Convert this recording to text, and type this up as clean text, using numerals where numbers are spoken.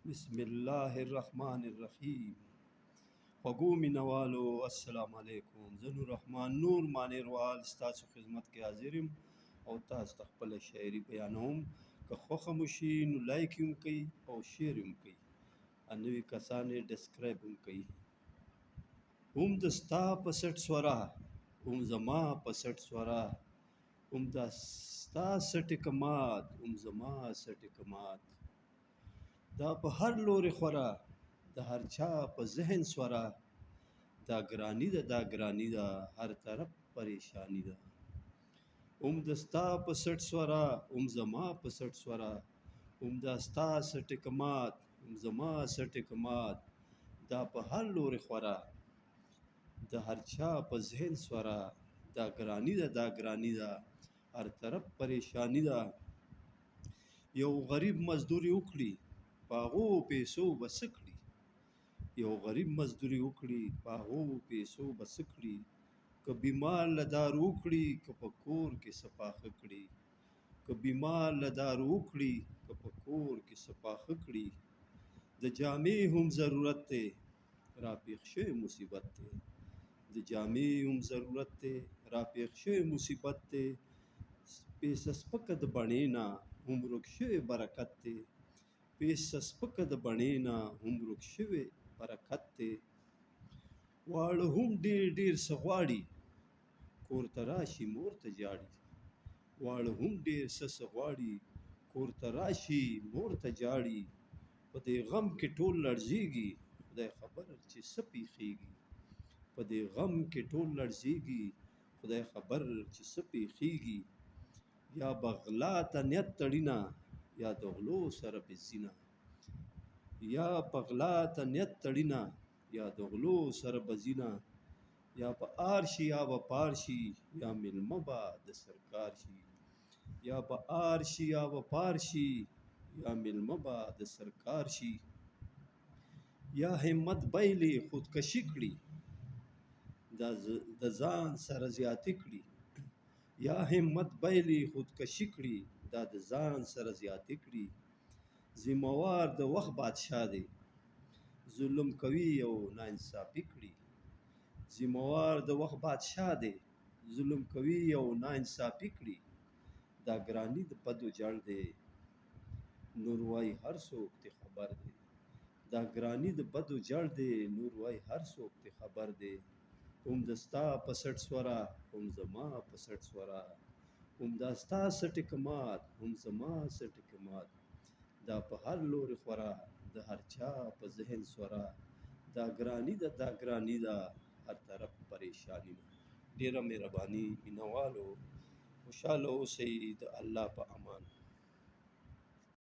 बिस्मिल्लाहिर्रहमानिर्रहीम। फ़गू मिनवालो अस्सलाम वालेकुम। ज़नूर रहमान नूर मानेरवाल स्तासु खिदमत के हाजिरम और तास तखपल शायरी बयानोम का खोखमुशी नु लाइक यूं कई और शेयर यूं कई अनवी कसाने डिस्क्राइब यूं कई दस्ता पसट स्वरा जमा पसट स्वरा दस्ता सट कमात जमा सट कमात دا په هر لوري خورا د هر چا په ذهن سورا دا ګرانی ده دا ګرانی ده هر طرف پریشانی ده دستا په سټ سورا زما په سټ سورا دستا سټکمات زما سټکمات دا په هر لوري خورا د هر چا په ذهن سورا دا ګرانی ده دا ګرانی ده هر طرف پریشانی ده یو غریب مزدوري وکړي پاغو پیسو بسکړي یو غریب مزدوري وکړي پاغو پیسو بسکړي که بیمار لدار وکړي که په کور کې صفاخه کړي که بیمار لدار وکړي که په کور کې صفاخه کړي د جامې هم ضرورت دی را پیښ شوی مصیبت دی د جامې هم ضرورت دی را پیښ شوی مصیبت دی پیسه سپکه د بڼې نه هم ورک شوی برکت دی پیسه سپکه د بڼې نه هم ورک شوی برکت دی واړه هم ډېر ډېر څه غواړي کور ته راشي مور ته جاړي واړه هم ډېر څه غواړي کور ته راشي مور ته جاړي په دې غم کې ټول لړزیږي خدای خبر چې څه پیښیږي په دې غم کې ټول لړزیږي خدای خبر چې څه پیښیږي یا بغلا ته نیت تړینه یا د غلو سره بزینه یا بغلا ته نیت تړینه یا د غلو سره بزینه یا په آر شي یا به پار شي یا میلمه به د سرکار شي یا به آر شي یا به پار شي یا میلمه به د سرکار شي یا همت بایلې خودکشي کړي د ځان سره زیاتې کړي یا همت بایلې خودکشي کړي دا د ځان سره زیاتې کړي ذمہوار د وخت بادشاه دی ظلم کوي او ناانصافي کړي ذمہوار د وخت بادشاه دی ظلم کوي او ناانصافي کړي دا ګرانی د بدو جړ دی نور وای هر څوک ته خبر دی دا ګرانی د بدو جړ دی نور وای هر څوک ته خبر دی دستا په سټ سورا زما په سټ سورا دستا سټکمات زما سټکمات دا په هر لوري خورا د هر چا په ذهن سورا دا ګرانی ده دا ګرانی ده هر طرف پریشانی ده ډیره مهرباني مینوالو خوشاله اوسئ د الله په امان